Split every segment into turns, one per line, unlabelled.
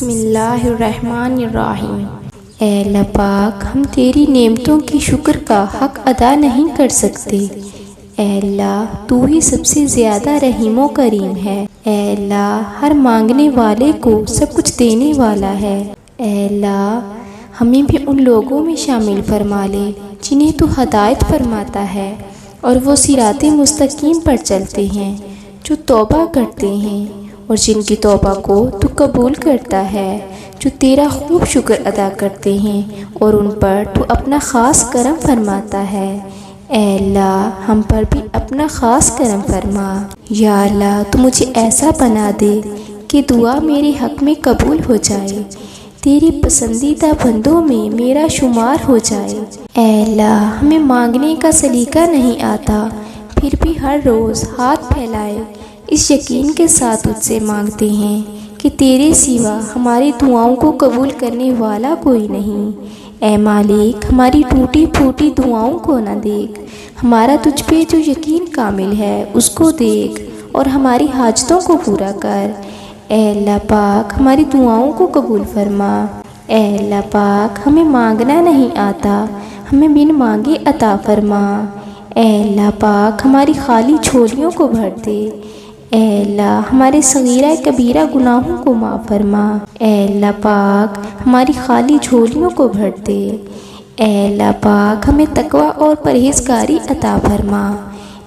بسم اللہ الرحمن الرحیم۔ اے اللہ پاک، ہم تیری نعمتوں کی شکر کا حق ادا نہیں کر سکتے۔ اے اللہ، تو ہی سب سے زیادہ رحیم و کریم ہے۔ اے اللہ، ہر مانگنے والے کو سب کچھ دینے والا ہے۔ اے اللہ، ہمیں بھی ان لوگوں میں شامل فرما لے جنہیں تو ہدایت فرماتا ہے اور وہ صراط مستقیم پر چلتے ہیں، جو توبہ کرتے ہیں اور جن کی توبہ کو تو قبول کرتا ہے، جو تیرا خوب شکر ادا کرتے ہیں اور ان پر تو اپنا خاص کرم فرماتا ہے۔ اے اللہ، ہم پر بھی اپنا خاص کرم فرما۔ یا اللہ، تو مجھے ایسا بنا دے کہ دعا میرے حق میں قبول ہو جائے، تیری پسندیدہ بندوں میں میرا شمار ہو جائے۔ اے اللہ، ہمیں مانگنے کا سلیقہ نہیں آتا، پھر بھی ہر روز ہاتھ پھیلائے اس یقین کے ساتھ تجھ سے مانگتے ہیں کہ تیرے سوا ہماری دعاؤں کو قبول کرنے والا کوئی نہیں۔ اے مالک، ہماری ٹوٹی پھوٹی دعاؤں کو نہ دیکھ، ہمارا تجھ پہ جو یقین کامل ہے اس کو دیکھ اور ہماری حاجتوں کو پورا کر۔ اے اللہ پاک، ہماری دعاؤں کو قبول فرما۔ اے اللہ پاک، ہمیں مانگنا نہیں آتا، ہمیں بن مانگے عطا فرما۔ اے اللہ پاک، ہماری خالی جھولیوں کو بھر دے۔ اے اللہ، ہمارے صغیرہ کبیرہ گناہوں کو معاف فرما۔ اے اللہ پاک، ہماری خالی جھولیوں کو بھر دے۔ اے اللہ پاک، ہمیں تقوی اور پرہیزگاری عطا فرما۔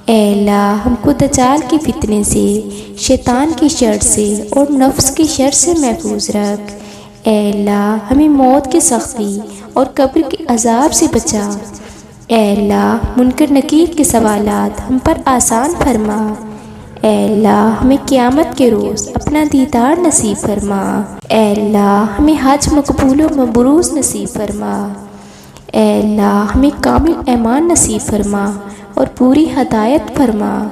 اے اللہ، ہم کو دجال کے فتنے سے، شیطان کی شر سے اور نفس کی شر سے محفوظ رکھ۔ اے اللہ، ہمیں موت کی سختی اور قبر کے عذاب سے بچا۔ اے اللہ، منکر نکیر کے سوالات ہم پر آسان فرما۔ اے اللہ، ہمیں قیامت کے روز اپنا دیدار نصیب فرما۔ اے اللہ، ہمیں حج مقبول و مبرور نصیب فرما۔ اے اللہ، ہمیں کامل ایمان نصیب فرما اور پوری ہدایت فرما۔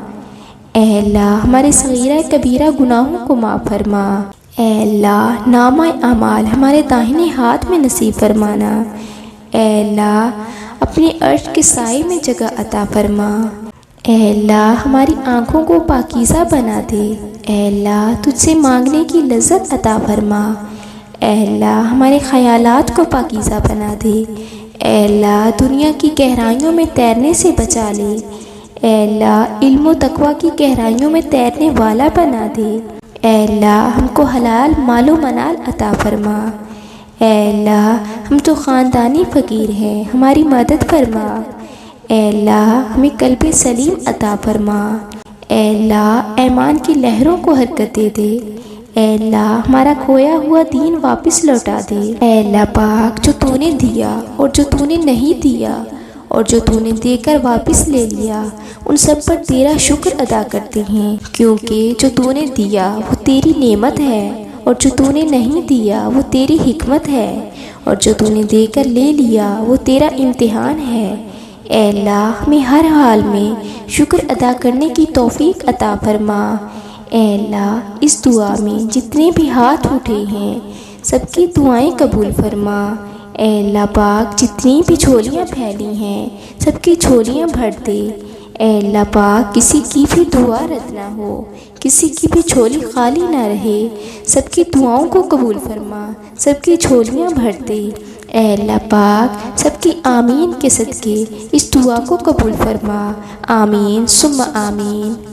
اے اللہ، ہمارے صغیرہ کبیرہ گناہوں کو معاف فرما۔ اے اللہ، نامہ اعمال ہمارے داہنے ہاتھ میں نصیب فرمانا۔ اے اللہ، اپنے عرش کے سائے میں جگہ عطا فرما۔ اے اللہ، ہماری آنکھوں کو پاکیزہ بنا دے۔ اے اللہ، تجھ سے مانگنے کی لذت عطا فرما۔ اے اللہ، ہمارے خیالات کو پاکیزہ بنا دے۔ اے اللہ، دنیا کی گہرائیوں میں تیرنے سے بچا لے۔ اے اللہ، علم و تقوی کی گہرائیوں میں تیرنے والا بنا دے۔ اے اللہ، ہم کو حلال مال و منال عطا فرما۔ اے اللہ، ہم تو خاندانی فقیر ہیں، ہماری مدد فرما۔ اے اللہ، ہمیں قلب سلیم عطا فرما۔ اے اللہ، ایمان کی لہروں کو حرکت دے دے۔ اے اللہ، ہمارا کھویا ہوا دین واپس لوٹا دے۔ اے اللہ پاک، جو تو نے دیا اور جو تو نے نہیں دیا اور جو تو نے دے کر واپس لے لیا، ان سب پر تیرا شکر ادا کرتے ہیں، کیونکہ جو تو نے دیا وہ تیری نعمت ہے اور جو تو نے نہیں دیا وہ تیری حکمت ہے اور جو تو نے دے کر لے لیا وہ تیرا امتحان ہے۔ اے اللہ، ہمیں ہر حال میں شکر ادا کرنے کی توفیق عطا فرما۔ اے اللہ، اس دعا میں جتنے بھی ہاتھ اٹھے ہیں سب کی دعائیں قبول فرما۔ اے اللہ پاک، جتنی بھی جھولیاں پھیلی ہیں سب کی جھولیاں بھر دے۔ اے اللہ پاک، کسی کی بھی دعا رد نہ ہو، کسی کی بھی جھولی خالی نہ رہے، سب کی دعاؤں کو قبول فرما، سب کی جھولیاں بھر دے۔ اے اللہ پاک، سب کی آمین کے صدقے اس دعا کو قبول فرما۔ آمین ثم آمین۔